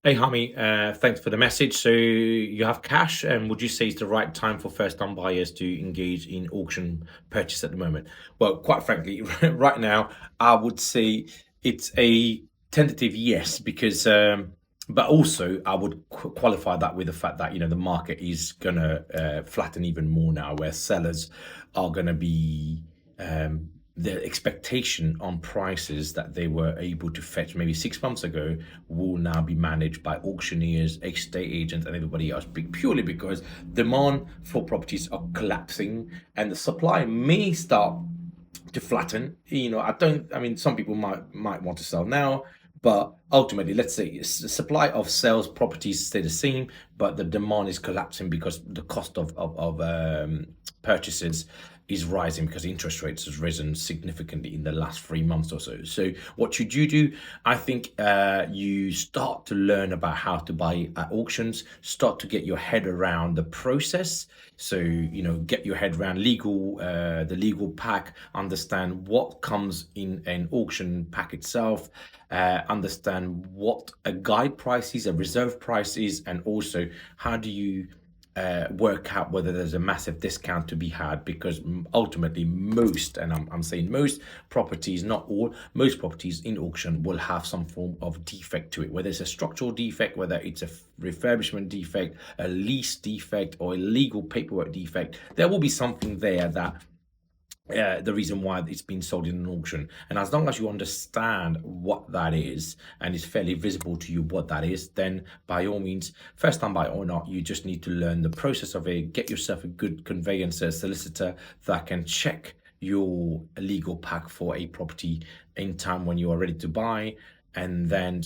Hey, Hami, thanks for the message. So you have cash, and would you say it's the right time for first-time buyers to engage in auction purchase at the moment? Well, quite frankly, right now, I would say it's a tentative yes, because, but also I would qualify that with the fact that the market is gonna flatten even more now, where sellers are gonna be the expectation on prices that they were able to fetch maybe 6 months ago will now be managed by auctioneers, estate agents, and everybody else, purely because demand for properties are collapsing and the supply may start to flatten. I mean, some people might want to sell now, but ultimately, let's say the supply of sales properties stay the same, but the demand is collapsing because the cost of purchases is rising because interest rates has risen significantly in the last 3 months or so. So what should you do? I think you start to learn about how to buy at auctions, start to get your head around the process. So, get your head around the legal pack, understand what comes in an auction pack itself, understand what a guide price is, a reserve price is, and also how do you work out whether there's a massive discount to be had, because ultimately most, and I'm saying most properties, not all, most properties in auction will have some form of defect to it, whether it's a structural defect, whether it's a refurbishment defect, a lease defect, or a legal paperwork defect. There will be something there that the reason why it's been sold in an auction. And as long as you understand what that is and it's fairly visible to you what that is, then by all means, first time buyer or not, you just need to learn the process of it. Get yourself a good conveyancer, solicitor that can check your legal pack for a property in time when you are ready to buy. And then,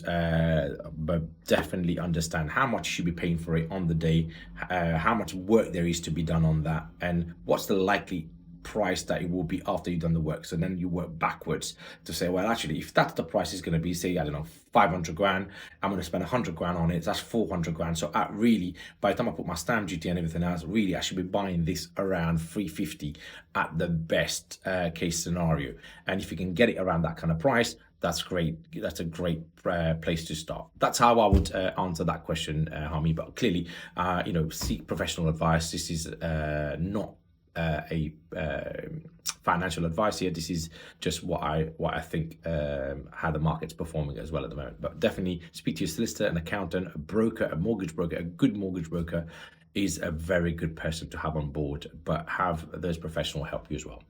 but definitely understand how much you should be paying for it on the day, how much work there is to be done on that, and what's the likely price that it will be after you've done the work. So then you work backwards to say, well, actually, if that's the price is going to be, say, I don't know, 500 grand, I'm going to spend 100 grand on it. That's 400 grand. So really, by the time I put my stamp duty and everything else, really, I should be buying this around 350 at the best case scenario. And if you can get it around that kind of price, that's great. That's a great place to start. That's how I would answer that question, Hami. But clearly, seek professional advice. This is not a financial advice here. This is just what I think how the market's performing as well at the moment. But definitely speak to your solicitor, an accountant, a broker, a mortgage broker. A good mortgage broker is a very good person to have on board, but have those professional help you as well.